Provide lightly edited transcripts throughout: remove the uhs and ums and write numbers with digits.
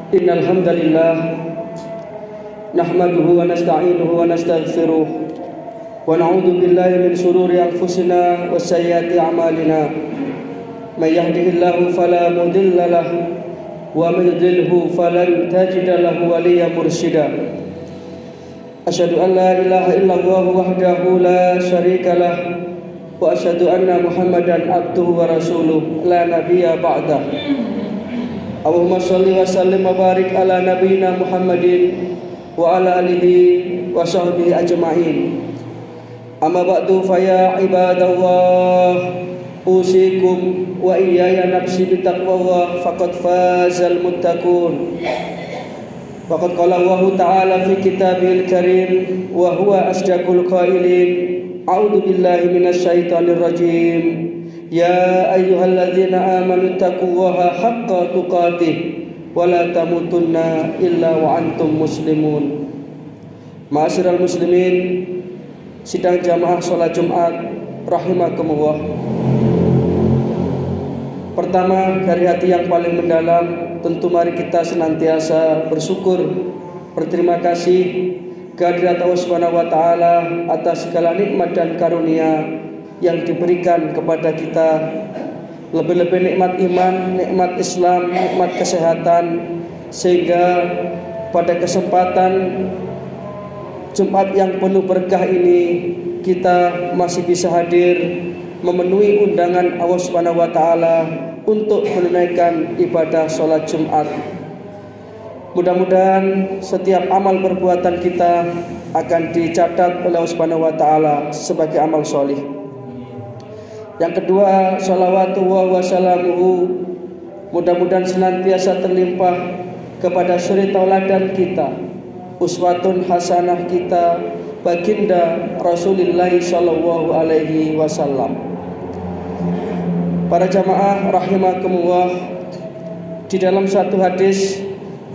Innal hamdalillah nahmaduhu wa nasta'inuhu wa nastaghfiruh wa na'udzu billahi min shururi anfusina wa sayyiati a'malina. May yahdihillahu fala mudilla lahu wa may yudlilhu falan tajida lahu waliyyan mursyida. Asyhadu an la ilaha illallah wahdahu la syarika lah wa asyhadu anna Muhammadan abduhu wa rasuluh la nabiyya ba'dah. Allahumma sholli wa sallim wa barik ala nabiyyina Muhammadin wa ala alihi wa sahbihi ajma'in. Amma ba'du fa ya ibadallah usikum wa iyaya nafsi bitaqwallah faqad fazal muttaqun. Waqad qala Allah ta'ala fi kitabihil karim wa huwa asdaqul qailin. A'udzu billahi minasy syaithanir rajim. Ya ayyuhalladzina amanu taqullaha haqqa tuqatih wa la tamutunna illa wa antum muslimun. Ma'asyiral muslimin, sidang jamaah salat Jumat rahimakumullah. Pertama, dari hati yang paling mendalam, tentu mari kita senantiasa bersyukur, berterima kasih kehadirat Allah Subhanahu wa taala atas segala nikmat dan karunia yang diberikan kepada kita, lebih-lebih nikmat iman, nikmat Islam, nikmat kesehatan, sehingga pada kesempatan Jumat yang penuh berkah ini kita masih bisa hadir memenuhi undangan Allah Subhanahu wa taala untuk menunaikan ibadah sholat Jumat. Mudah-mudahan setiap amal perbuatan kita akan dicatat oleh Allah Subhanahu wa taala sebagai amal sholih. Yang kedua, shalawatullah wa salamuhu, mudah-mudahan senantiasa terlimpah kepada suri tauladan kita, uswatun hasanah kita, baginda Rasulullah sallallahu alaihi wasallam. Para jamaah rahimakumullah, di dalam satu hadis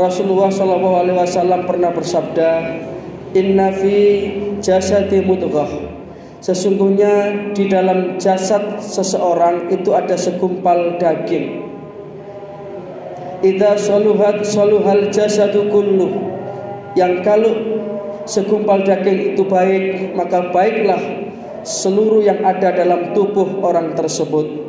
Rasulullah sallallahu alaihi wasallam pernah bersabda, "Inna fi jasadi mudghah." Sesungguhnya di dalam jasad seseorang itu ada segumpal daging. Idza saluhat saluhal jasadu kulluh. Yang kalau segumpal daging itu baik, maka baiklah seluruh yang ada dalam tubuh orang tersebut.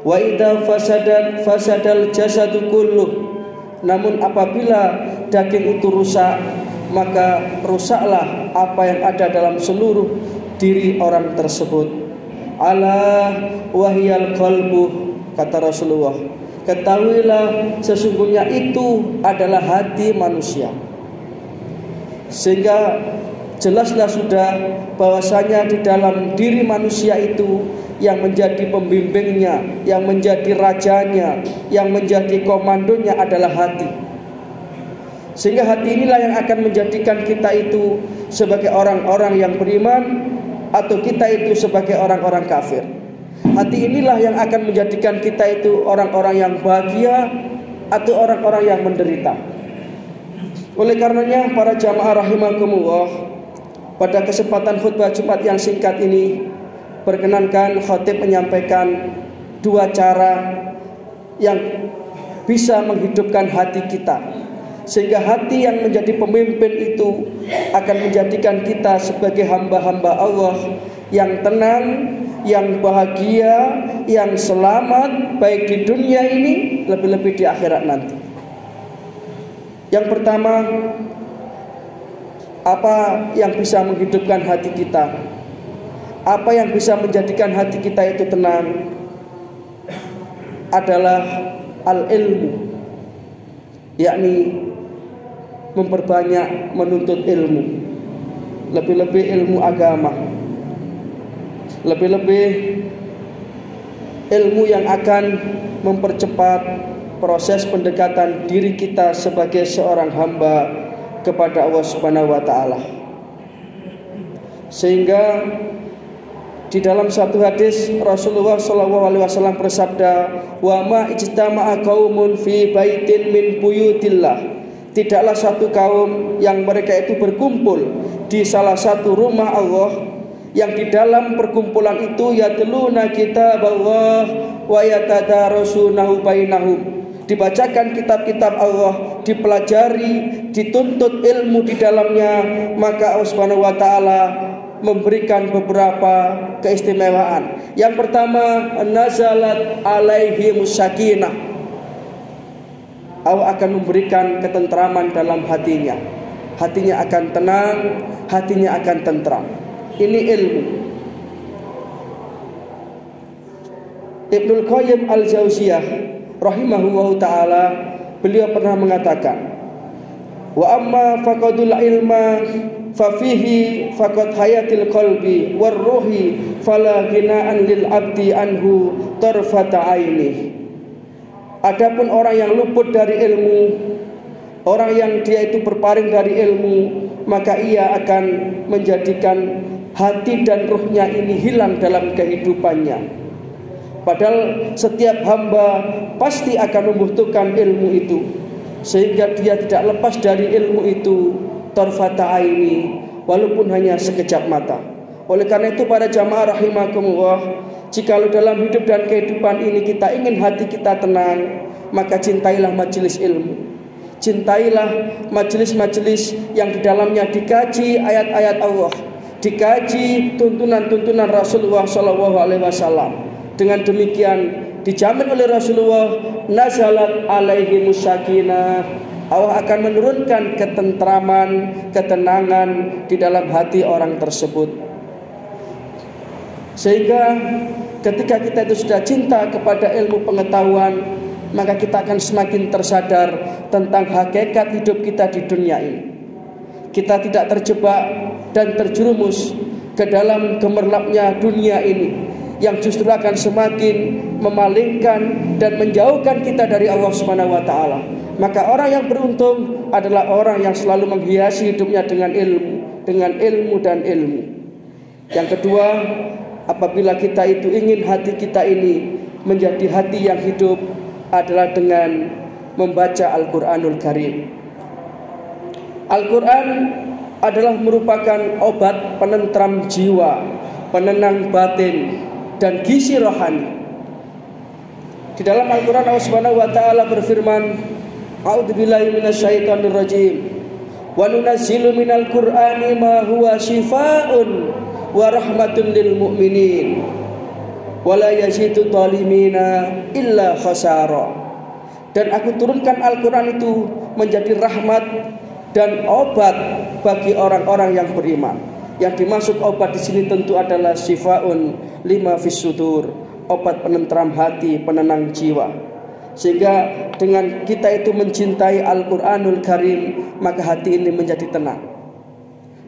Wa idza fasadat fasadal jasadu kulluh. Namun apabila daging itu rusak, maka rusaklah apa yang ada dalam seluruh diri orang tersebut. Ala wahyal qalbu, kata Rasulullah, ketahuilah sesungguhnya itu adalah hati manusia. Sehingga jelaslah sudah bahwasanya di dalam diri manusia itu yang menjadi pembimbingnya, yang menjadi rajanya, yang menjadi komandonya adalah hati. Sehingga hati inilah yang akan menjadikan kita itu sebagai orang-orang yang beriman atau kita itu sebagai orang-orang kafir. Hati inilah yang akan menjadikan kita itu orang-orang yang bahagia atau orang-orang yang menderita. Oleh karenanya para jamaah rahimakumullah, pada kesempatan khutbah Jumat yang singkat ini, perkenankan khatib menyampaikan dua cara yang bisa menghidupkan hati kita, sehingga hati yang menjadi pemimpin itu akan menjadikan kita sebagai hamba-hamba Allah yang tenang, yang bahagia, yang selamat baik di dunia ini lebih-lebih di akhirat nanti. Yang pertama, apa yang bisa menghidupkan hati kita? Apa yang bisa menjadikan hati kita itu tenang? Adalah al-ilmu, yakni memperbanyak menuntut ilmu, lebih-lebih ilmu agama, lebih-lebih ilmu yang akan mempercepat proses pendekatan diri kita sebagai seorang hamba kepada Allah Subhanahu wa taala. Sehingga di dalam satu hadis Rasulullah sallallahu alaihi wasallam bersabda, "Wa ma ijtama'a qaumun fi baitin min buyutillah." Tidaklah satu kaum yang mereka itu berkumpul di salah satu rumah Allah, yang di dalam perkumpulan itu yatluna kitaballah wa yatadarasunahu bainahum. dibacakan kitab-kitab Allah, dipelajari, dituntut ilmu di dalamnya, maka Allah Subhanahu wa taala memberikan beberapa keistimewaan. Yang pertama, nazalat alaihimus sakinah. Allah akan memberikan ketentraman dalam hatinya. Hatinya akan tenang, hatinya akan tentram. Ini ilmu. Ibnul Qayyim al-Jauziyah rahimahullahu ta'ala, beliau pernah mengatakan, wa amma faqadul ilma fafihi faqad hayatil qalbi warruhi fala ghina'an lil abdi anhu tarfata aini. Adapun orang yang luput dari ilmu, orang yang dia itu berpaling dari ilmu, maka ia akan menjadikan hati dan ruhnya ini hilang dalam kehidupannya. Padahal setiap hamba pasti akan membutuhkan ilmu itu, sehingga dia tidak lepas dari ilmu itu tarfata aini, walaupun hanya sekejap mata. Oleh karena itu para jamaah rahimakumullah, jikalau dalam hidup dan kehidupan ini kita ingin hati kita tenang, maka cintailah majelis ilmu. Cintailah majelis-majelis yang di dalamnya dikaji ayat-ayat Allah, dikaji tuntunan-tuntunan Rasulullah SAW. Dengan demikian dijamin oleh Rasulullah, nazalat alaihimus sakinah. Allah akan menurunkan ketentraman, ketenangan di dalam hati orang tersebut. Sehingga ketika kita itu sudah cinta kepada ilmu pengetahuan, maka kita akan semakin tersadar tentang hakikat hidup kita di dunia ini. Kita tidak terjebak dan terjerumus ke dalam gemerlapnya dunia ini, yang justru akan semakin memalingkan dan menjauhkan kita dari Allah Subhanahu wa taala. Maka orang yang beruntung adalah orang yang selalu menghiasi hidupnya dengan ilmu dan ilmu. Yang kedua, apabila kita itu ingin hati kita ini menjadi hati yang hidup, adalah dengan membaca Al-Qur'anul Karim. Al-Qur'an adalah merupakan obat penentram jiwa, penenang batin, dan gizi rohani. Di dalam Al-Quran Allah Subhanahu wa taala berfirman, a'udzubillahi minasyaitonir rajim, wa nunazzilu minal qur'ani ma huwa shifaa'un wa rahmatun lil mu'minin wa la yazidu dhalimina illa khasara. Dan aku turunkan Al-Quran itu menjadi rahmat dan obat bagi orang-orang yang beriman. Yang dimaksud obat di sini tentu adalah shifaun lima fis sudur, obat penentram hati, penenang jiwa. Sehingga dengan kita itu mencintai Al-Qur'anul Karim, maka hati ini menjadi tenang.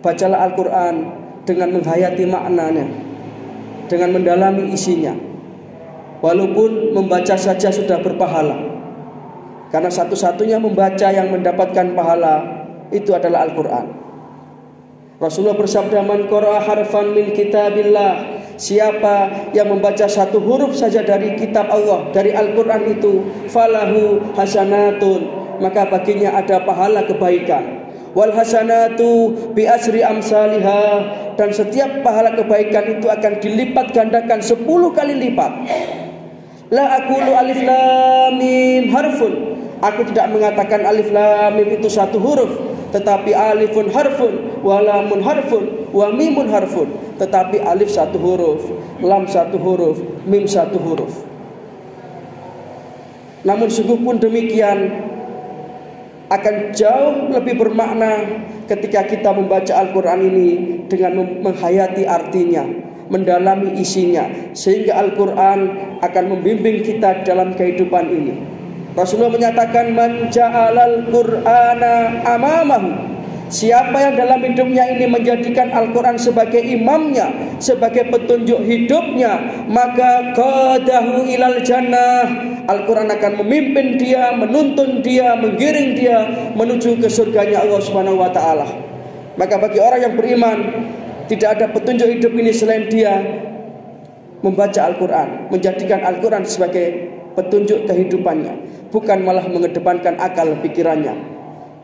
Bacalah Al-Qur'an dengan menghayati maknanya, dengan mendalami isinya. Walaupun membaca saja sudah berpahala, karena satu-satunya membaca yang mendapatkan pahala itu adalah Al-Qur'an. Rasulullah bersabda, man qara'a harfan min kitabillah, siapa yang membaca satu huruf saja dari kitab Allah, dari Al-Qur'an itu, falahu hasanatun, maka baginya ada pahala kebaikan. Wal hasanatu bi asri amsalihah, dan setiap pahala kebaikan itu akan dilipat gandakan 10 kali lipat. La aqulu alif lam mim harfun, aku tidak mengatakan alif lam mim itu satu huruf, tetapi alifun harfun, wa lamun harfun, wa mimun harfun. Tetapi alif satu huruf, lam satu huruf, mim satu huruf. Namun sungguh pun demikian, akan jauh lebih bermakna ketika kita membaca Al-Quran ini dengan menghayati artinya, mendalami isinya, sehingga Al-Quran akan membimbing kita dalam kehidupan ini. Rasulullah menyatakan, man ja'alal qur'ana amamahu, siapa yang dalam hidupnya ini menjadikan Al-Quran sebagai imamnya, sebagai petunjuk hidupnya, maka qadahu ilal jannah, Al-Quran akan memimpin dia, menuntun dia, menggiring dia menuju ke surganya Allah Subhanahu wa taala. Maka bagi orang yang beriman, tidak ada petunjuk hidup ini selain dia membaca Al-Quran, menjadikan Al-Quran sebagai petunjuk kehidupannya, bukan malah mengedepankan akal pikirannya.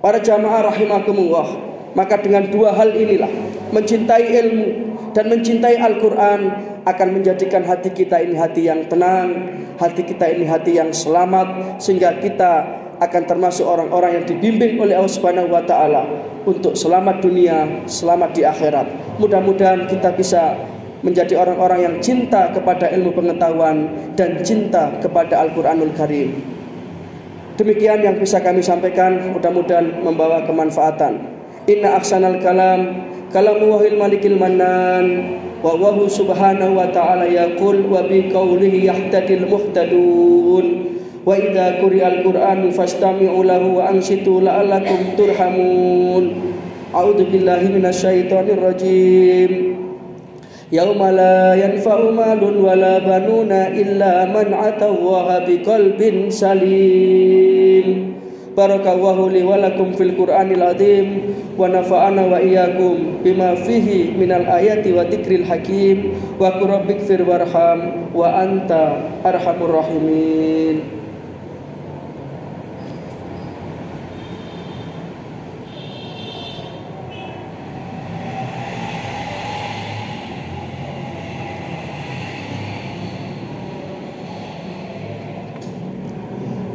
Para jamaah rahimakumullah, maka dengan dua hal inilah, mencintai ilmu dan mencintai Al-Quran akan menjadikan hati kita ini hati yang tenang, hati kita ini hati yang selamat, sehingga kita akan termasuk orang-orang yang dibimbing oleh Allah Subhanahu wa Ta'ala untuk selamat dunia, selamat di akhirat. Mudah-mudahan kita bisa menjadi orang-orang yang cinta kepada ilmu pengetahuan dan cinta kepada Al-Quranul Karim. Demikian yang bisa kami sampaikan, mudah-mudahan membawa kemanfaatan. Inna ahsanal kalam kalamu wahil malikil mannan wa wahu subhanahu wa ta'ala yaqul wa bi qawlihi yahtadil muhtadun wa idza quri'al qur'anu fastami'u lahu wa ansitu la'allakum turhamun. A'udzu billahi minasyaitonir rajim. Yauma la yanfa'u malun wala banuna illa man atallaha biqalbin salim. Barakallahu li wa lakum fil Qur'anil azim wa nafa'ana wa iyyakum bima fihi minal ayati wa dzikril hakim wa qur rabbighfir warham wa anta arhamur rahimin.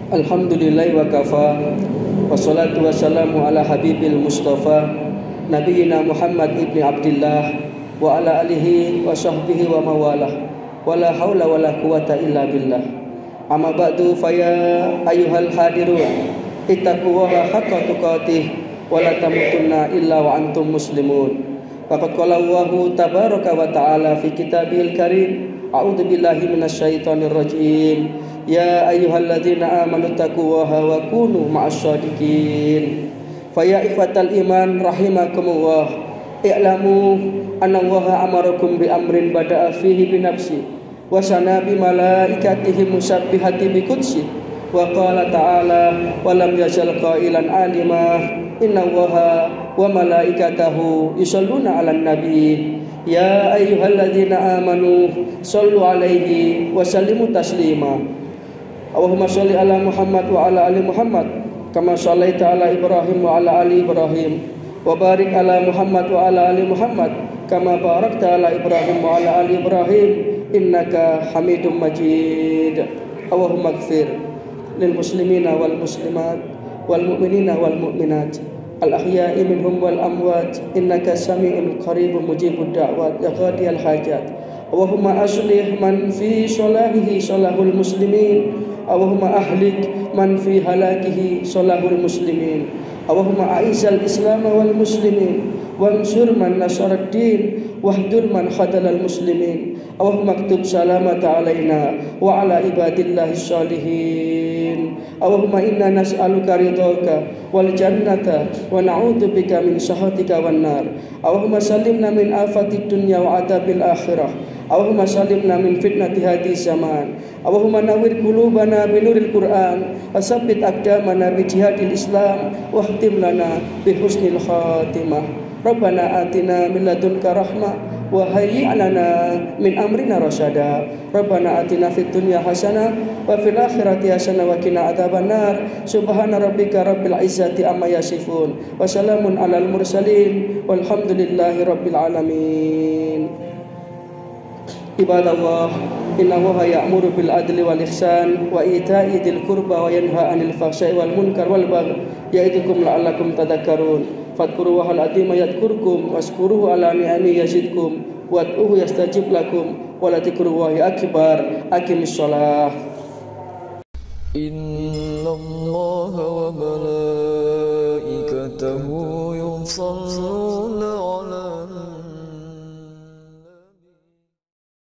Alhamdulillah wa kafa wassalatu wassalamu ala habibil mustafa nabiyina Muhammad ibni Abdillah wa ala alihi wa sahbihi wa mawalah wa la hawla wa la quwata illa billah. Amma ba'du faya ayyuhal hadirun ittaqullaha haqqa tuqatih wa la tamutunna illa wa antum muslimun. Faqad qala Allahu tabaraka wa ta'ala fi kitabihil karim a'udzu billahi minasyaitonir rajim. Ya ayyuhalladzina amanu taqullaha wa kunu ma'asyadiqin. Fa ya ikhwatal iman rahimakumullah, i'lamu anna Allaha amarakum bi amrin bada'a fihi bi nafsi wa sana bi malaikatihi musabbihati bi qudsi wa qala ta'ala wa lam yazal qailan alima inna Allaha wa malaikatahu yusholluna 'alan nabi. Ya ayyuhalladzina amanu shallu 'alaihi wa sallimu taslima. Allahumma sholli ala Muhammad wa ala ali Muhammad kama shallaita ala Ibrahim wa ala ali Ibrahim wa barik ala Muhammad wa ala ali Muhammad kama barakta ala Ibrahim wa ala ali Ibrahim innaka Hamidum Majid. Allahumma ighfir lil muslimina wal muslimat wal mu'minina wal mu'minat al ahya'i minhum wal amwat innaka sami'un qaribun mujibud da'wat ya qadiyal hajat. Allahumma aslih man fi salahihi salahul muslimin. Allahumma ahlik man fi halakihi salahul muslimin. Allahumma a'izzal islam wal muslimin wansur man nasarad din wahdur man khadalal muslimin. Allahumma aktub salamata alaina wa ala ibadillahi salihin. Allahumma inna nas'aluka ridhaka wal jannata wa na'udzubika min sakhatika wan nar. Allahumma sallimna min afatid dunya wa adabil akhirah. Allahumma salimna min fitnati hadhihi zaman. Allahumma nawwir qulubana binuril Qur'an wa tsabbit aqdamana bi jihadil Islam wa khtim lana bi husnil khatimah. Rabbana atina min ladunka rahmah wa hayyi' lana min amrina rasyada. Rabbana atina fid dunya hasanah wa fil akhirati hasanah wa qina adzabannar. Subhana rabbika rabbil izzati amma yasifun wa salamun alal mursalin walhamdulillahi rabbil alamin. Ibadallah, inna Allaha ya'muru bil adli wal ihsan wa ita'i dzil qurba wa yanha 'anil fahsya'i wal munkar wal baghi ya'idukum la'allakum tadhakkarun. Fadhkurullahal 'azima yadhkurkum washkuruhu 'ala ni'amihi yazidkum wad'uhu yastajib lakum wa la dzikrullahi akbar. Aqimis shalah. Innallaha wa malaikatahu yusholluna